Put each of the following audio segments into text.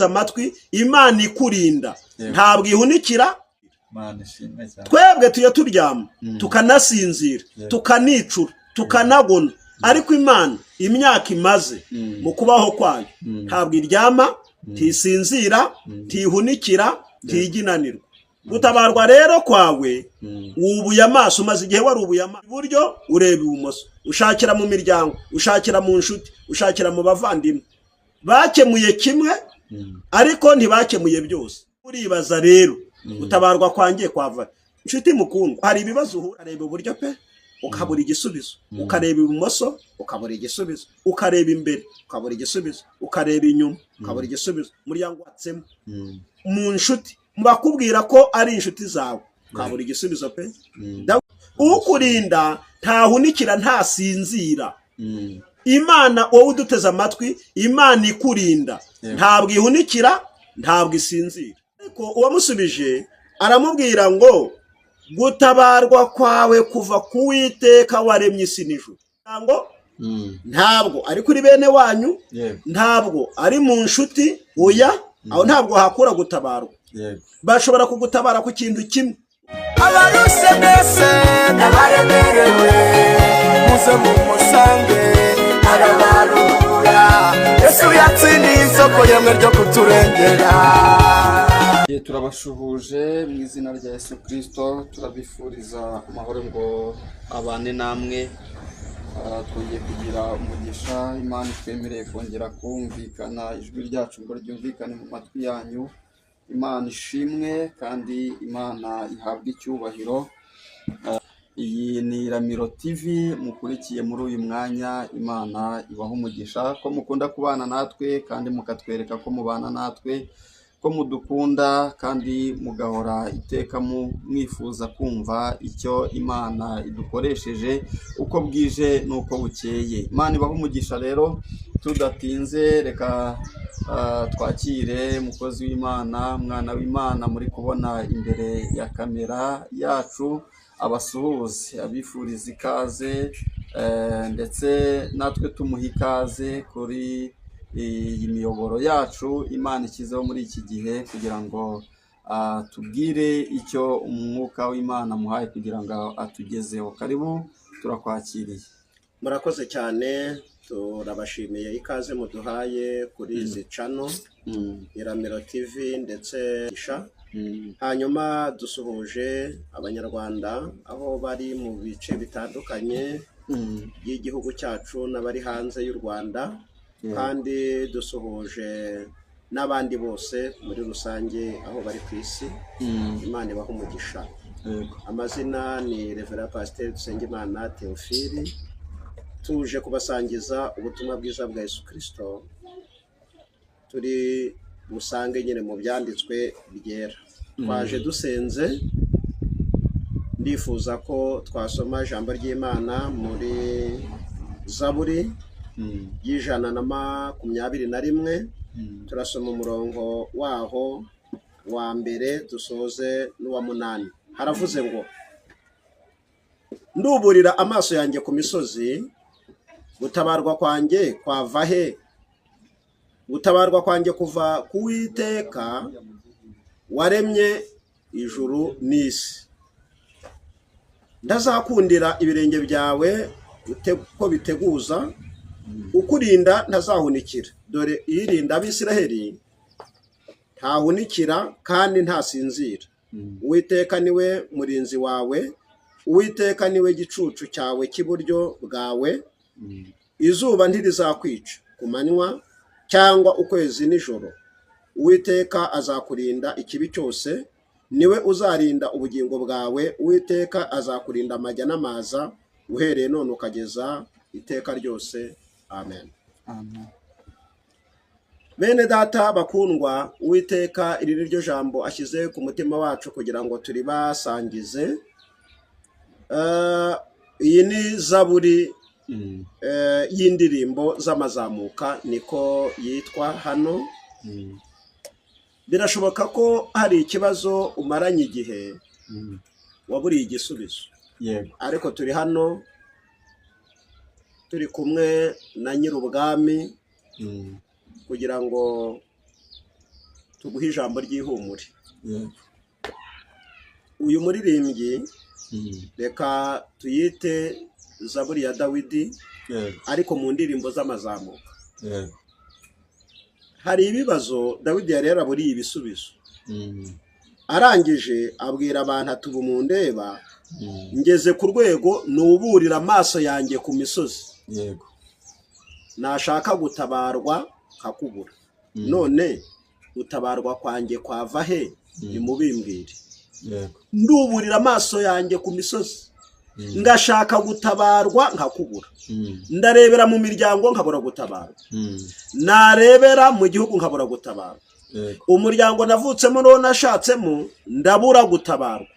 amatwi Imana ikurinda ntabwo ihunikira twebwe tuyo turyama tukanasinzira tukanicura tukanagona ariko Imana imyaka imaze mu kubaho kwayo ntabwo iryama ntisinzira ntihunikira ntiginanirwa. Gutabarwa rero kwawe ubuye amaso maze igihe wari ubuye amaso iburyo ureba ibumoso ushakira mu miryango ushakira mu nshuti ushakira mu bavandimwe bakemuye kimwe ariko ntibakemuye byose. Uribaza rero gutabarwa kwangiye kwava inshuti mukundwa hari ibibazo urareba uburyo pe ukabura igisubizo ukareba ibumoso ukabura igisubizo ukareba imbere ukabura igisubizo ukareba inyuma ukabura igisubizo muryango watsemo mu nshuti bakubwira ko ari inshuti zawe ukabura igisubizo pe. Ukurinda ntahunikira ntasinzira. Imana wowe uduteze amatwi Imana ikurinda ntabwo ihunikira ntabwo isinzira. Ariko uwamusubije aramubwira ngo gutabarwa kwawe kuva ku Uwiteka waremye isi n'ijuru. Ntabwo ari kuri bene wanyu ntabwo ari mu nshuti oya aho ntabwo hakura gutabarwa. Bashobora kugutabara ku kintu kimwe. Abaruse mbese n'abaremerewe muze mu musange arabarura Yesu yatsindiye isoko yemwe ryo kuturengera. Turabashuhuje mu izina rya Yesu Kristo turabifuriza amahoro ngo abane namwe. Twongeye kugira umugisha Imana twemereye kongera kumvikana ijwi ryacu ngo ryumvikane mu matwi yanyu. Imana ishimwe kandi Imana ihabwe icyubahiro. Iyi ni Ramiro TV mukurikiye muri uyu mwanya. Imana ibaha umugisha ko mukunda kubana natwe kandi mukatwereka ko mubana natwe ko mudukunda kandi mugahora iteka mwifuza kumva icyo Imana idukoresheje uko bwije nuko bukeye. Imana ibaha umugisha rero tudatinze reka twakire mukozi w'Imana mwana w'Imana muri kubona imbere ya kamera yacu abasuhuze abifuriza ikaze ndetse natwe tumuha ikaze kuri iyi miyoboro yacu Imana ikizeho muri iki gihe kugira ngo tubwire icyo umwuka w'Imana muhaye kugira ngo atugezeho. Karibu turakwakiriye. Murakoze cyane turabashimiye ikaze muduhaye kuri izi channel Ramiro TV ndetse hanyuma dusuhuje abanyarwanda aho bari mu bice bitandukanye by'igihugu cyacu n'abari hanze y'u Rwanda kandi dusuhuje n'abandi bose muri rusange aho bari ku isi. Imana ibaha umugisha. Amazina ni Reverend Pasteur Dusengimana Theophile tuje kubasangiza ubutumwa bwiza bwa Yesu Kristo turi busange nyine mu byanditswe byera. Twaje dusenze ndifuza ko twasoma ijambo ry'Imana muri Zaburi y'ijana na 21 turasoma umurongo waho wa mbere dusoze n'uwa 8. Haravuze ngo nduburira amaso yanjye ku misozi gutabarwa kwanjye kwava he? Gutabarwa kwanjye kuva ku Uwiteka waremye ijuru n'isi. Ndazakundira ibirenge byawe ko biteguza ukurinda ntazahunikira. Dore irinda ab'Isiraheli ntahunikira kandi ntasinzira. Uwiteka niwe murinzi wawe, Uwiteka niwe gicucu cyawe cy'iburyo bwawe. Izuba ntirizakwica ku manywa cyangwa ukwezi nijoro. Uwiteka azakurinda ikibi cyose, niwe uzarinda ubugingo bwawe. Uwiteka azakurinda amajya n'amaza uhereye none ukageza iteka ryose. Amen. Amen. Bene data bakundwa, Uwiteka iri ryo jambo ashyize ku mutima wacu kugira ngo turibasangize. Iyi ni Zaburi y'indirimbo z'amazamuka niko yitwa hano. Birashoboka ko hari ikibazo umaranye igihe waburiye igisubizo. Ariko turi hano turi kumwe na Nyir'ubwami kugira ngo tuguhe ijambo ry'ihumure. Uyu muririmbyi reka tuyite zaburi ya Dawidi, ariko mu ndirimbo z'amazamuka. Hari ibibazo Dawidi yari yaraburiye ibisubizo, arangije abwira abantu ati ubu mundeba ngeze ku rwego nuburira amaso yanjye ku misozi, nashaka gutabarwa kakubura. None gutabarwa kwanjye kwava he? Nimubimbwire. Nduburira amaso yanjye ku misozi, ngashaka gutabarwa nkakubura. Ndarebera mu miryango nkabura gutabarwa, narebera mu gihugu nkabura gutabarwa. Umuryango navutsemo no nashatsemo ndabura gutabarwa.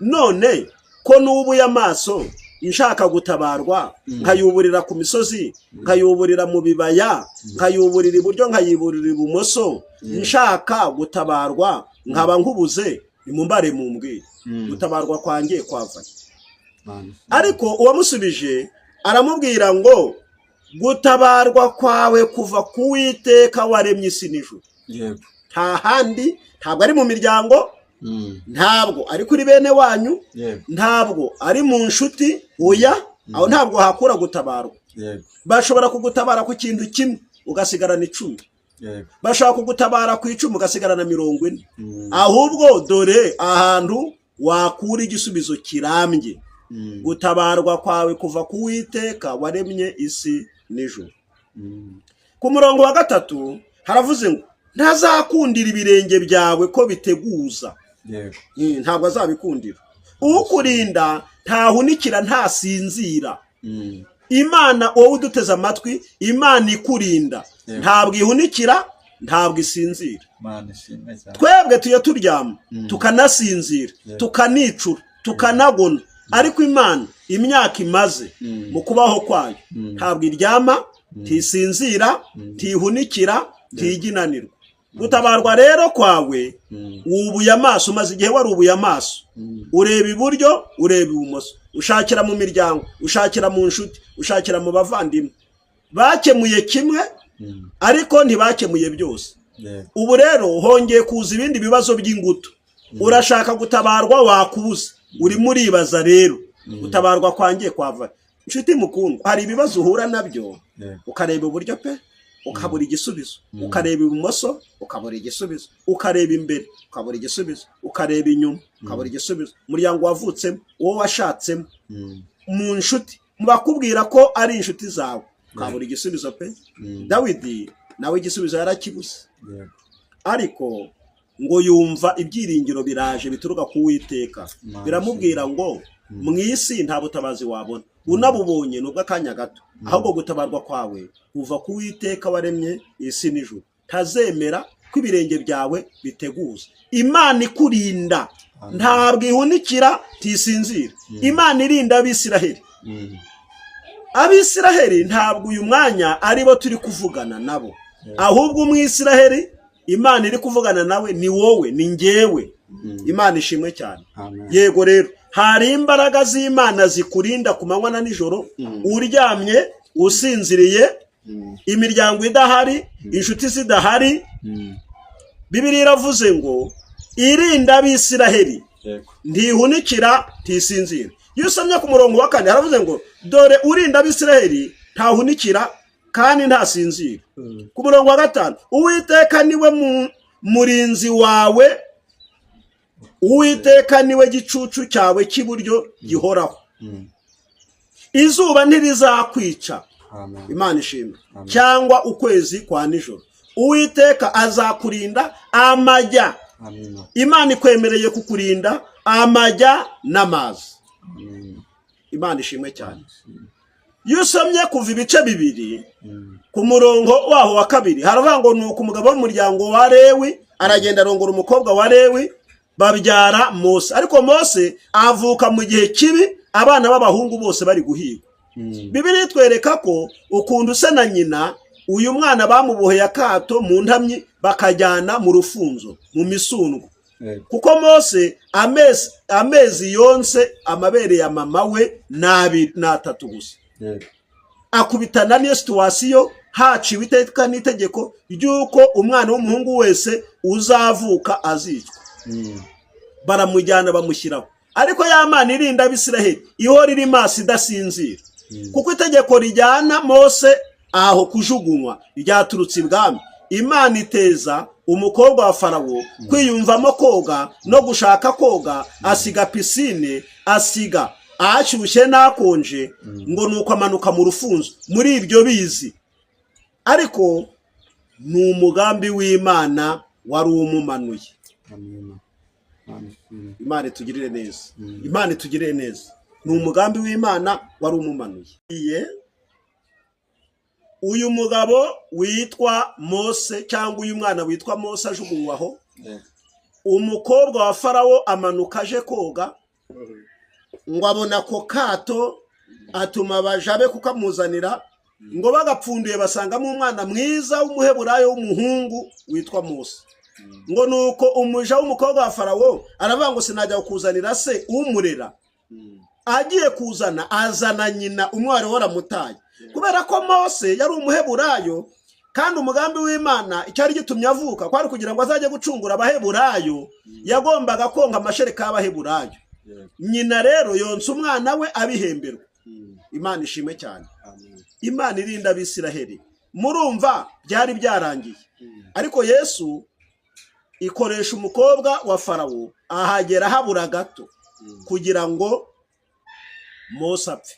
None ko nubuye amaso nshaka gutabarwa, nkayuburira ku misozi, nkayuburira mu bibaya, nkayuburira iburyo, nkayiburira ibumoso, nshaka gutabarwa nkaba nkubuze, nimumbare mumbwire gutabarwa kwanjye kwava. Ariko uwamusubije aramubwira ngo gutabarwa kwawe kuva ku Uwiteka waremye isi n'ijuru. Nta handi, ntabwo ari mu miryango, ntabwo ari kuri bene wanyu, ntabwo ari mu nshuti, oya, aho ntabwo hakura gutabarwa. Bashobora kugutabara ku kintu kimwe ugasigarana 10, bashaka kugutabara ku 10 ugasigarana 40. Ahubwo dore ahantu wakura igisubizo kirambye, gutabarwa kwawe kuva ku Uwiteka waremye isi n'ijuru. Ku murongo wa 3 haravuze ngo ntazakundira ibirenge byawe ko biteguza. Ntabwo azabikundira. Ukurinda ntahunikira ntasinzira. Imana wowe uduteze amatwi, Imana ikurinda ntabwo ihunikira, ntabwo isinzira. Twebwe tuye turyama tukanasinzira, tukanicura, tukanagona, ariko Imana imyaka imaze mu kubaho kwayo ntabwo iryama, tisinzira, tihunikira, tiginanirwa. Gutabarwa rero kwawe ubuye amaso, maze igihe wari ubuye amaso, ureba iburyo, ureba ibumoso, ushakira mu miryango, ushakira mu nshuti, ushakira mu bavandimwe. Bakemuye kimwe ariko ntibakemuye byose. Ubu rero hongeye kuza ibindi bibazo by'ingutu. Urashaka gutabarwa wakubuze, urimo uribaza rero gutabarwa kwanjye kwava. Inshuti mukundwa, hari ibibazo uhura nabyo, ukareba uburyo pe ukabura igisubizo, ukareba ibumoso ukabura igisubizo, ukareba imbere ukabura igisubizo, ukareba inyuma ukabura igisubizo. Umuryango wavutsemo, uwo washatsemo, mu nshuti mubakubwira ko ari inshuti zawe, ukabura igisubizo pe. Dawidi nawe igisubizo yarakibuze, ariko ngo yumva ibyiringiro biraje bituruka ku Uwiteka. Biramubwira ngo mu isi nta butabazi wabona, unabubonye nubwo akanya gato, ahubwo gutabarwa kwawe kuva ku Uwiteka waremye isi n'ijuru. Tazemera ko ibirenge byawe biteguza. Imana ikurinda ntabwo ihunikira, tisinzira. Imana irinda Abisiraheli. Abisiraheli ntabwo uyu mwanya aribo turi kuvugana nabo, ahubwo umwisiraheli Imana iri kuvugana nawe ni wowe, ni njyewe. Imana ishimwe cyane. Yego rero hari imbaraga z'Imana zikurinda ku manywa na nijoro, uryamye usinziriye, imiryango idahari, inshuti zidahari. Bibiliya iravuze ngo irinda Abisiraheli, ntihunikira, tisinzira. Iyo usomye ku murongo wa 4 haravuze ngo dore urinda Abisiraheli ntahunikira kandi ntasinzira. Ku murongo wa 5 Uwiteka niwe murinzi wawe, Uwiteka niwe gicucu cyawe cy'iburyo gihoraho. Izuba ntirizakwica, Imana ishimwe, cyangwa ukwezi kwa nijoro. Uwiteka azakurinda amajya. Imana ikwemereye kukurinda amajya n'amazi. Imana ishimwe cyane. Iyo usomye kuva ibice 2 ku murongo waho wa 2 haravuga ngo nuko umugabo w'umuryango wa Lewi aragenda arongora umukobwa wa Lewi, babyara Mose. Ariko Mose avuka mu gihe kibi, abana b'abahungu bose bari guhigwa. Bibiliya itwereka ko ukuntu se na nyina uyu mwana bamuboheye akato mu ntamyi bakajyana mu rufunzo, mu misundwe. Kuko Mose amezi yonse amabere ya mama we 3 gusa. Akubitana n'iyo situation haciwe iteka n'itegeko ry'uko umwana w'umuhungu wese uzavuka azicwa. Baramujyana bamushyiraho. Ariko ya Mana irinda Abisiraheli ihora iri maso idasinzira, kuko itegeko rijyana Mose aho kujugunywa ryaturutse ibwami. Imana iteza umukobwa wa Farawo kwiyumvamo koga no gushaka koga, asiga pisine, asiga ahashyushye n'akonje, ngo nuko amanuka mu rufunzo muri ibyo bizi. Ariko ni umugambi w'Imana wari umumanuye. Imana itugirire neza. Imana itugirire neza. Ni umugambi w'Imana wari umumanuye. Uyu mugabo witwa Mose cyangwa uyu mwana witwa Mose ajugunywaho, umukobwa wa Farawo amanuka aje koga, ngo abona ko kato, atuma abajabe kukamuzanira, ngo bagapfunduye basangamo umwana mwiza w'umuheburayo w'umuhungu witwa Mose. Ngo nuko umuja w'umukobwa wa Farawo aravuga ngo sinajya kuzanira se umurera. Agiye kuzana azana nyina umwari waramutaye, kubera ko Mose yari umuheburayo, kandi umugambi w'Imana icyari gitumye avuka kwari kugira ngo azajye gucungura abaheburayo, yagombaga konka amashereka y'abaheburayo. Nyina rero yonsa umwana we abihemberwa. Imana ishimwe cyane. Imana irinda Abisiraheli. Murumva byari byarangiye, ariko Yesu ikoresha umukobwa wa Farawo ahagera habura gato kugira ngo Mose apfe.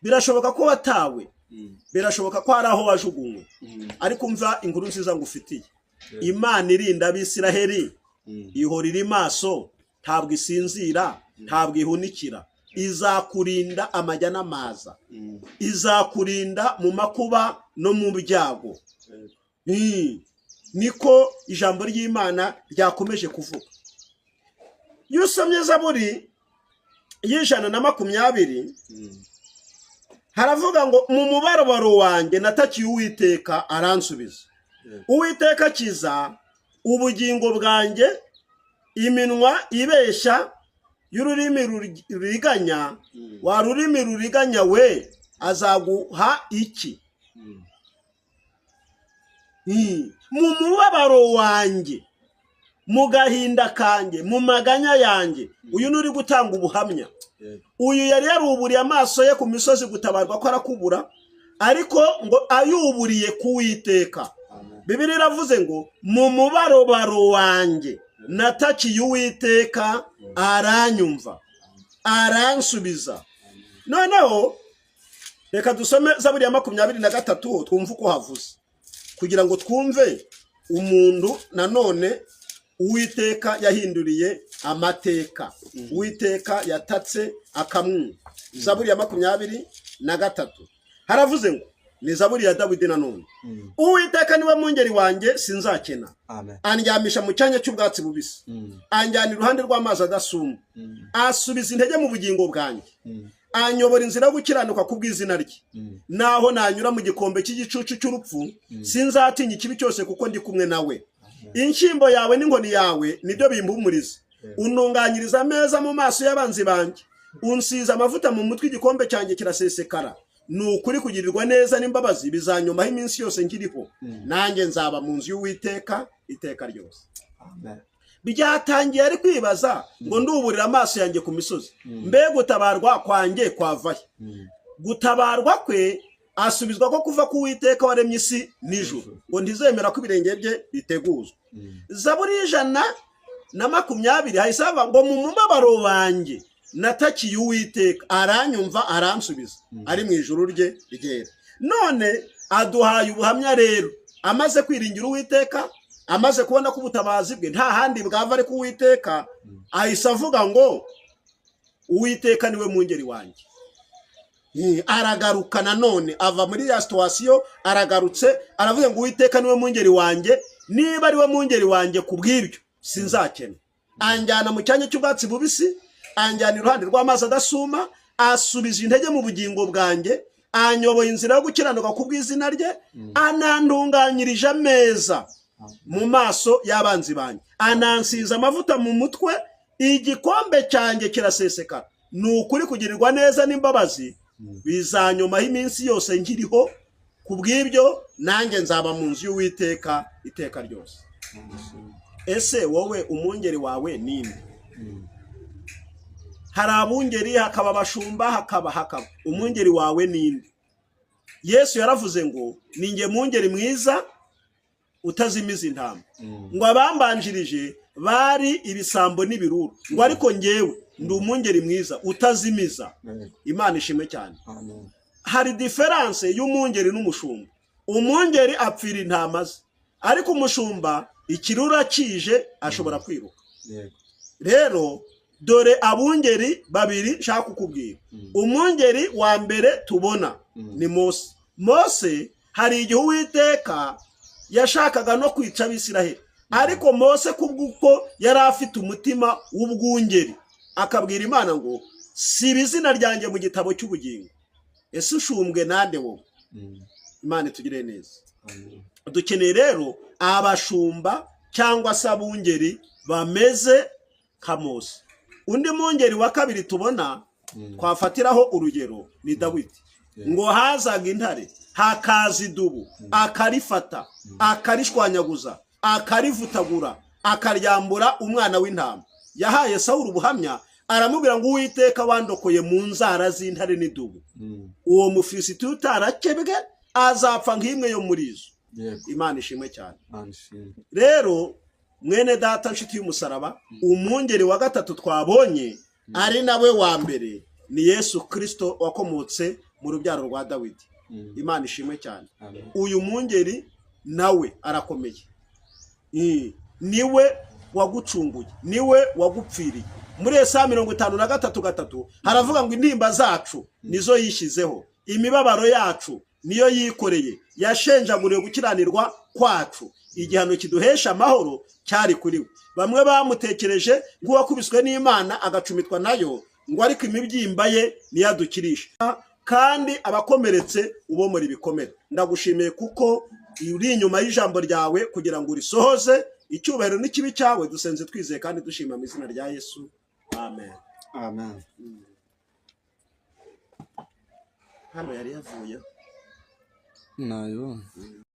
Birashoboka ko watawe, birashoboka ko hari aho wajugunywe, ariko umva inkuru nziza ngufitiye. Imana irinda Abisiraheli ihora iri maso, ntabwo isinzira, ntabwo ihunikira. Izakurinda amajya n'amaza, izakurinda mu makuba no mu byago. Niko ijambo ry'Imana ryakomeje kuvuga. Iyo usomye Zaburi y'120 haravuga ngo mu mubabaro wanjye natakiye Uwiteka aransubiza. Uwiteka akiza ubugingo bwanjye, iminwa ibeshya y'ururimi ruriganya, wa rurimi ruriganya we azaguha iki? Mu mubabaro wanjye, mu gahinda kanjye, mu maganya yanjye. Uyu nuri gutanga ubuhamya. Uyu yari yaruburiye amaso ye ku misozi gutabarwa ko arakubura, ariko ngo ayuburiye ku Uwiteka. Bibiliya iravuze ngo mu mubabaro wanjye natakiye Uwiteka aranyumva, aransubiza. Noneho reka dusome Zaburi ya 23 twumve uko havuze, kugira ngo twumve umuntu nanone Uwiteka yahinduriye amateka, Uwiteka yatatse akamwumva. Zaburi ya 23 haravuze ngo ni Zaburi ya Dawidi nanone. Uwiteka niwe mwungeri wanjye sinzakena. Andyamisha mu cyanya cy'ubwatsi bubisi, anjyana iruhande rw'amazi adasuma, asubiza intege mu bugingo bwanjye, anyobora inzira yo gukiranuka kubw'izina rye. Naho nanyura mu gikombe cy'igicucu cy'urupfu, sinzatinya ikibi cyose kuko ndi kumwe nawe. Inshyimbo yawe n'inkoni yawe nibyo bimpumuriza. Untunganyiriza ameza mu maso y'abanzi banjye, unsiza amavuta mu mutwe, igikombe cyanjye kirasesekara. Nukuri kugirirwa neza n'imbabazi bizanyomaho iminsi yose nkiriho, nanjye nzaba mu nzu y'Uwiteka iteka ryose. Byatangiye ari kwibaza ngo nduburira amaso yanjye ku misozi, mbe gutabarwa kwanjye kwavahe? Gutabarwa kwe asubizwa ko kuva ku Uwiteka waremye isi n'ijuru, ngo ntizemera ko ibirenge bye biteguzwa. Zaburi y'120 hayisaba ngo mu mubabaro wanjye natakiye Uwiteka aranyumva aransubiza, ari mu ijuru rye ryera. None aduhaye ubuhamya rero, amaze kwiringira Uwiteka, amaze kubona ko ubutabazi bwe nta handi bwava ari ku Uwiteka, ahise avuga ngo Uwiteka niwe mwungeri wanjye. Aragaruka nanone ava muri ya situation, aragarutse aravuga ngo Uwiteka niwe mwungeri wanjye, niba ari we mwungeri wanjye kubw'ibyo sinzakena. Anjyana mu cyanya cy'ubwatsi bubisi, anjyana iruhande rw'amazi adasuma, asubiza intege mu bugingo bwanjye, anyoboye inzira yo gukiranuka kubw'izina rye, anantunganyirije ameza mu maso y'abanzi banjye, anansiza amavuta mu mutwe, igikombe cyanjye kirasesekara. Nukuri kugirirwa neza n'imbabazi bizanyomaho iminsi yose nkiriho, kubw'ibyo nanjye nzaba mu nzu y'Uwiteka iteka ryose. Ese wowe umwungeri wawe ninde? Hari abungeri, hakaba abashumba, hakaba umwungeri wawe ninde? Yesu yaravuze ngo ninjye mwungeri mwiza utazimiza intama, ngo abambanjirije bari ibisambo n'ibiruru, ngo ariko njyewe ndi umwungeri mwiza utazimiza. Imana ishimwe cyane. Hari diferanse y'umwungeri n'umushumba. Umwungeri apfira intama ze, ariko umushumba ikirura kije ashobora kwiruka. Rero dore abungeri babiri nshaka kukubwira. Umwungeri wa mbere tubona ni Mose. Mose hari igihe Uwiteka yashakaga no kwica Abisiraheli, ariko Mose kubw'uko yari afite umutima w'ubwungeri akabwira Imana ngo siba izina ryanjye mu gitabo cy'ubugingo. Ese ushumbwe nande wowe? Imana itugire neza. Dukeneye rero abashumba cyangwa se abungeri bameze nka Mose. Undi mwungeri wa kabiri tubona twafatiraho urugero ni Dawidi. Ngo hazaga intare, hakaza idubu, akarifata, akarishwanyaguza, akarivutagura, akaryambura umwana w'intama. Yahaye Sawuli ubuhamya, aramubwira ngo Uwiteka wandokoye mu nzara z'intare n'idubu. Uwo Mufilisiti utarakebwe azapfa nk'imwe yo muri izo. Imana ishimwe cyane. Rero mwene data nshuti y'umusaraba, umwungeri wa gatatu twabonye ari nawe wa mbere ni Yesu Kristo wakomotse mu rubyaro rwa Dawidi. Imana ishimwe cyane. Uyu mwungeri nawe arakomeye. Niwe wagucunguye, niwe wagupfiriye. Muri Yesaya 53:3 haravuga ngo intimba zacu nizo yishyizeho, imibabaro yacu niyo yikoreye, yashenjaguriye gukiranirwa kwacu, igihano kiduhesha amahoro cyari kuri we. Bamwe bamutekereje nk'uwakubiswe n'Imana agacumitwa nayo, ngo ariko imibyimba ye niyadukirisha, kandi abakomeretse ubomora ibikomere. Ndagushimiye kuko uri inyuma y'ijambo ryawe kugira ngo urisohoze. Icyubahiro n'ikibi cyawe dusenze twizeye kandi dushima mu izina rya Yesu. Amen. Amen. Hano yari yavuye nayo